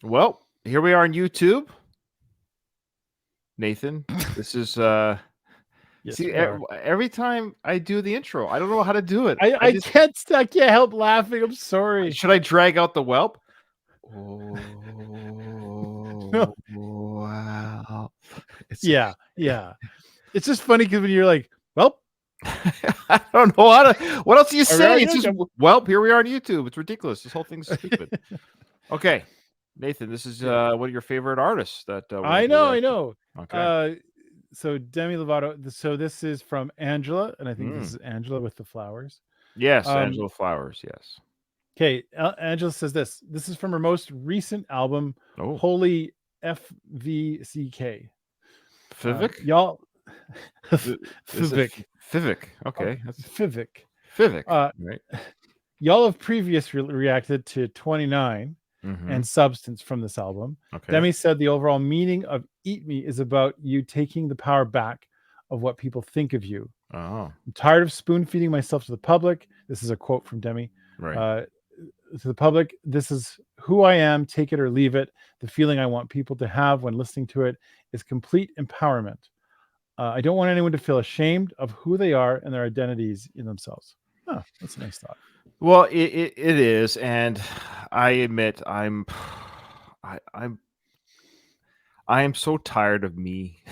Well, here we are on YouTube. Nathan, this is Yes, see we are. every time I do the intro, I don't know how to do it. I can't help laughing. I'm sorry. Should I drag out the Welp? No. Oh, wow. Yeah. It's just funny because when you're like, well, I don't know how to. What else do you say? It's just, okay. well, here we are on YouTube. It's ridiculous. This whole thing's stupid. Okay, Nathan, this is one of your favorite artists. That I know. Okay. So Demi Lovato. So this is from Angela, and I think this is Angela with the flowers. Yes, Angela Flowers. Yes. Okay, Angela says this. This is from her most recent album, Oh, Holy FVCK. Fivik. Y'all. Fivik. Okay, that's Fivik. Right. Y'all have previously reacted to 29 and Substance from this album. Okay. Demi said the overall meaning of Eat Me is about you taking the power back of what people think of you. Oh. I'm tired of spoon feeding myself to the public. This is a quote from Demi. Right. To the public, this is who I am, take it or leave it. The feeling I want people to have when listening to it is complete empowerment. I don't want anyone to feel ashamed of who they are and their identities in themselves. Oh, that's a nice thought. Well, it is, and I admit I am so tired of me.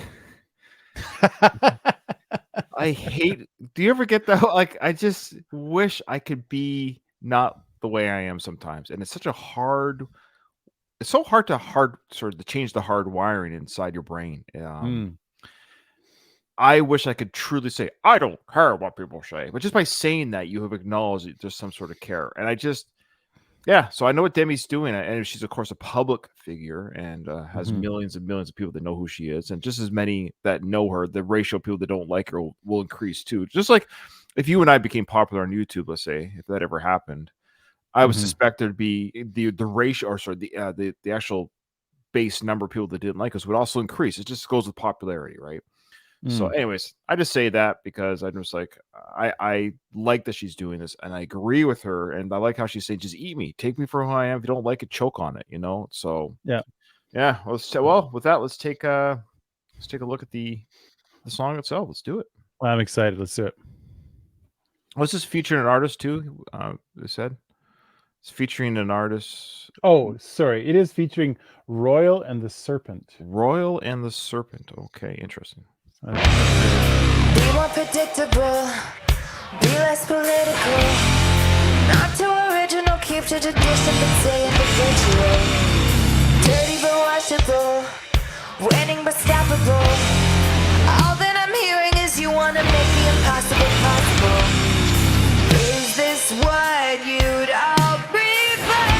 I hate. Do you ever get that? Like, I just wish I could be not the way I am sometimes, and it's so hard to change the hard wiring inside your brain. I wish I could truly say, I don't care what people say. But just by saying that, you have acknowledged that there's some sort of care. And I just, so I know what Demi's doing. And she's, of course, a public figure and has millions and millions of people that know who she is. And just as many that know her, the ratio of people that don't like her will increase too. Just like if you and I became popular on YouTube, let's say, if that ever happened, I would suspect there'd be the ratio, or sorry, the actual base number of people that didn't like us would also increase. It just goes with popularity, right? So anyways, I just say that because I'm just like, I like that she's doing this and I agree with her. And I like how she's saying, just eat me, take me for who I am. If you don't like it, choke on it, So yeah. Well, with that, let's take a look at the song itself. Let's do it. Well, I'm excited. Let's do it. Was this featuring an artist too? They said it's featuring an artist. Oh, sorry. It is featuring Royal and the Serpent. Royal and the Serpent. Okay, interesting. Be more predictable, be less political, not too original, keep to tradition, but say individual. Dirty but washable, winning but stoppable. All that I'm hearing is you wanna make the impossible possible. Is this what you'd all prefer?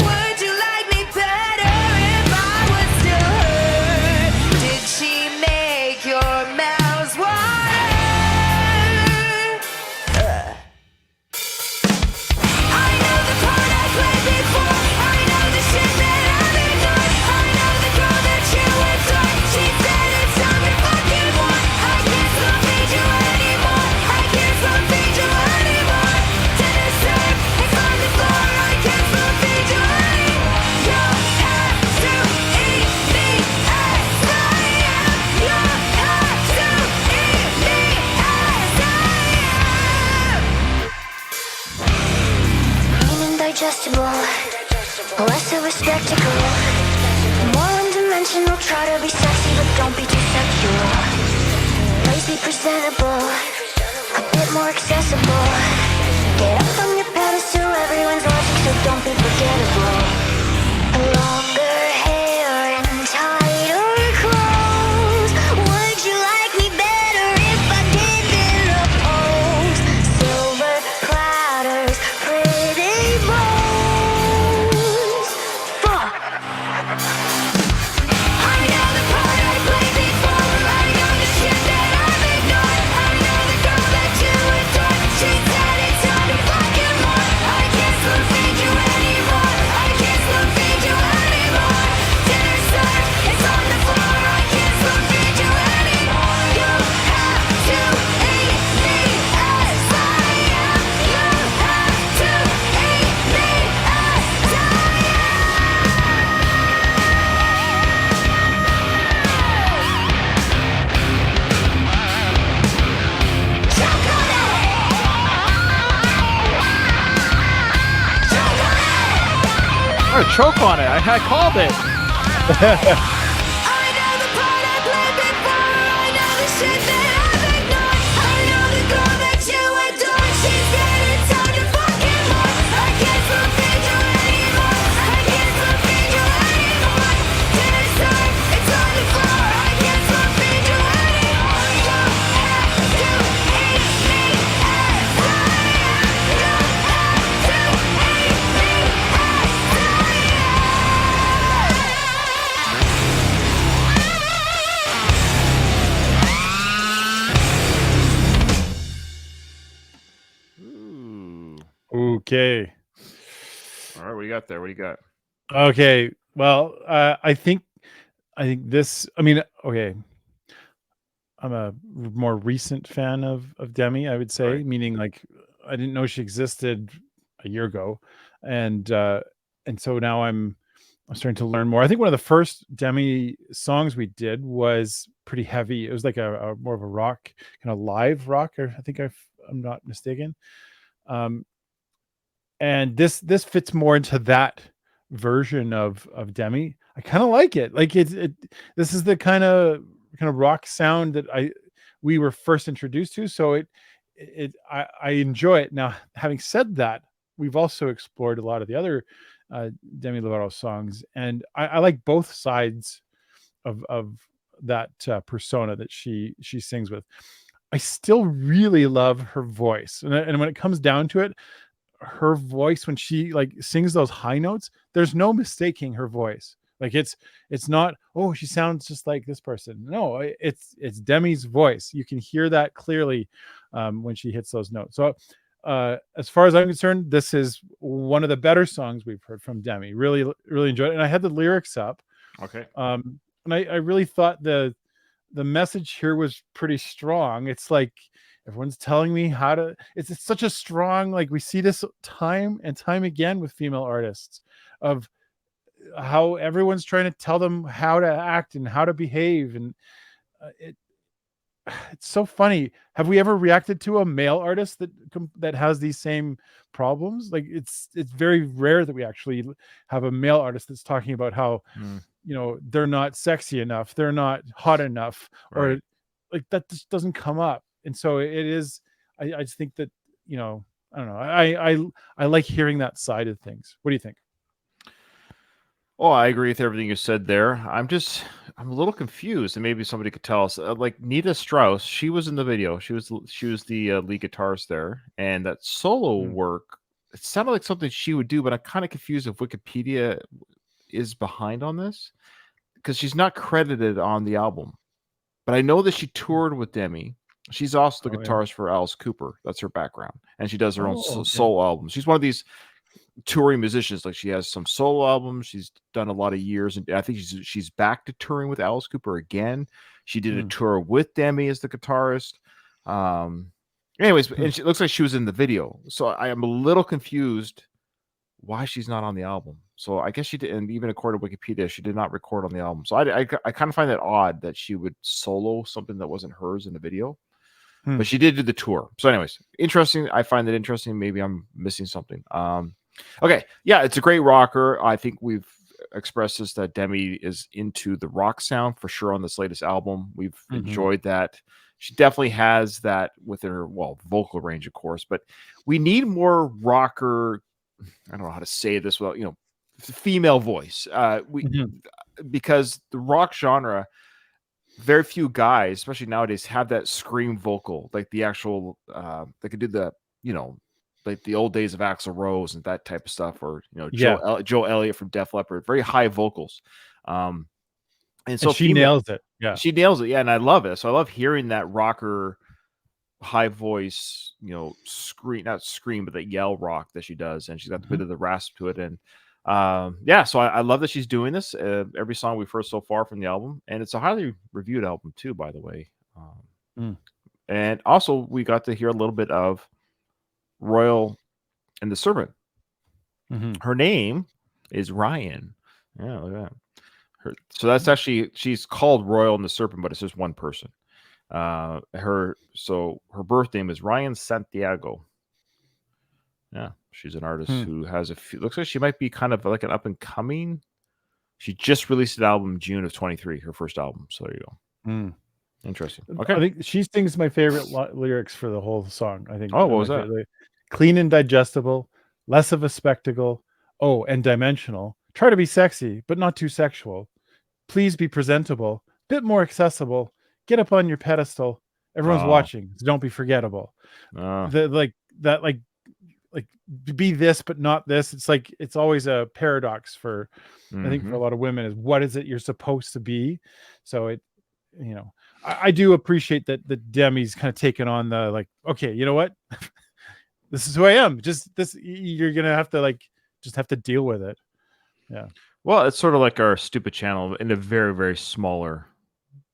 Would you like me better if I was still her? Did she make your mouths water? I know the part I played before. I know the shit that I've ignored. I know the girl that you adore. She said it's time to fucking want. I can't slow feed you anymore. I can't slow feed you anymore. Dinner served, it's on the floor. I can't slow feed you anymore. You'll have to eat me as I am. You'll have to eat me as I am. Mean and digestible, less of a spectacle. More one-dimensional, try to be sexy, but don't be too sexual. Lazy presentable, a bit more accessible. Get up from your pedestal, everyone's watching, so don't be forgettable. Longer hair and tighter clothes. Would you like me better if I didn't oppose? Silver platters, pretty bows. Fuck. I know the part I played before. I know the shit that I've ignored. I know the girl that you adore. She said it's time to fucking more. I can't slow feed you anymore. I can't slow feed you anymore. gonna choke on it. I called it. I know the part I played before. I know the shit that I've ignored. I know the girl that you adore. She's getting time to fucking more. I can't fulfill you anymore. I can't fulfill you anymore. This time it's on the floor. I can't fulfill you anymore. You have to eat me as I am. You have to eat me as I Ooh. Okay. All right, what do you got there? What do you got? Okay. Well, I think this. I mean, okay. I'm a more recent fan of Demi. I would say, Right. meaning like I didn't know she existed a year ago, and so now I'm starting to learn more. I think one of the first Demi songs we did was pretty heavy. It was like a more of a rock, kind of live rock. Or I think I'm not mistaken. And this fits more into that version of Demi. I kind of like it. Like this is the kind of rock sound that we were first introduced to. So I enjoy it. Now, having said that, we've also explored a lot of the other Demi Lovato songs, and I like both sides of that persona that she sings with. I still really love her voice, and when it comes down to it, her voice when she like sings those high notes, there's no mistaking her voice. Like it's not, oh, she sounds just like this person. No, it's Demi's voice. You can hear that clearly when she hits those notes. So as far as I'm concerned, this is one of the better songs we've heard from Demi. Really, really enjoyed it. And I had the lyrics up. Okay. And I really thought the message here was pretty strong. It's like everyone's telling me how to. It's such a strong, like we see this time and time again with female artists of how everyone's trying to tell them how to act and how to behave, and it's so funny. Have we ever reacted to a male artist that has these same problems? Like it's very rare that we actually have a male artist that's talking about how they're not sexy enough, they're not hot enough, Right. or like that just doesn't come up. And so it is. I just think that I don't know. I like hearing that side of things. What do you think? Oh, I agree with everything you said there. I'm a little confused, and maybe somebody could tell us. Like Nita Strauss, she was in the video. She was the lead guitarist there, and that solo work. It sounded like something she would do, but I'm kind of confused if Wikipedia is behind on this because she's not credited on the album. But I know that she toured with Demi. She's also the guitarist for Alice Cooper. That's her background, and she does her own solo albums. She's one of these touring musicians. Like she has some solo albums. She's done a lot of years, and I think she's back to touring with Alice Cooper again. She did a tour with Demi as the guitarist. Anyways, and it looks like she was in the video. So I am a little confused why she's not on the album. So I guess she did, and even according to Wikipedia, she did not record on the album. So I kind of find that odd that she would solo something that wasn't hers in the video. But she did do the tour. So anyways, interesting. I find that interesting. Maybe I'm missing something. Okay. Yeah, it's a great rocker. I think we've expressed this that Demi is into the rock sound for sure on this latest album. We've enjoyed that. She definitely has that with her, vocal range, of course, but we need more rocker. I don't know how to say this without, female voice. Because the rock genre, very few guys, especially nowadays, have that scream vocal, like the actual, they could do the, like the old days of Axl Rose and that type of stuff, or Joe Elliott from Def Leppard, very high vocals. And so she nails it. Yeah, she nails it. Yeah, and I love it. So I love hearing that rocker, high voice, not scream, but that yell rock that she does, and she's got a bit of the rasp to it. And so I love that she's doing this. Every song we've heard so far from the album, and it's a highly reviewed album too, by the way. And also we got to hear a little bit of Royal and the Serpent. Her name is Ryan. Yeah, look at that. So that's actually, she's called Royal and the Serpent, but it's just one person. Her birth name is Ryan Santiago. Yeah, she's an artist Hmm. who has a few. Looks like she might be kind of like an up and coming. She just released an album June of 23, her first album. So there you go. Hmm. Interesting. I Okay. think she sings my favorite lyrics for the whole song. I think. Oh, what my was that? favorite, clean and digestible, less of a spectacle. Oh, and dimensional. Try to be sexy, but not too sexual. Please be presentable, bit more accessible. Get up on your pedestal. Everyone's Oh, watching, so don't be forgettable. The like be this but not this. It's like it's always a paradox for I think for a mhm. lot of women is what is it you're supposed to be. So it you know I do appreciate that the Demi's kind of taken on the like, okay, you know what, this is who I am, just this, you're gonna have to like just have to deal with it. Yeah. Well, it's sort of like our stupid channel in a very, very smaller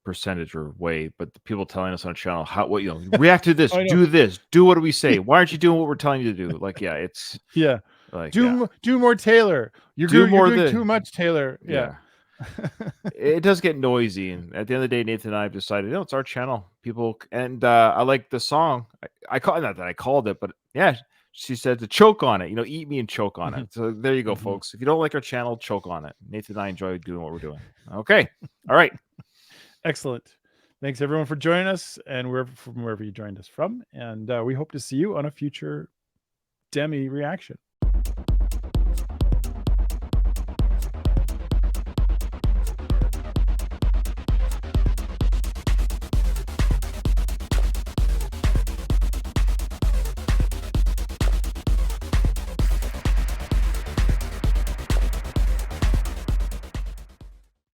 percentage or way, but the people telling us on a channel how what react to this, I know. do what do we say? Why aren't you doing what we're telling you to do? Like, yeah, it's Yeah. like yeah. Do more Taylor. Do You're more doing the too much, Taylor. Yeah. yeah. It does get noisy, and at the end of the day, Nathan and I have decided, it's our channel. People and I like the song. I call not that I called it, but yeah, she said to choke on it. Eat me and choke on it. So there you go, Mhm. folks. If you don't like our channel, choke on it. Nathan and I enjoy doing what we're doing. Okay, all right. Excellent. Thanks everyone for joining us, and wherever you joined us from. And we hope to see you on a future Demi reaction.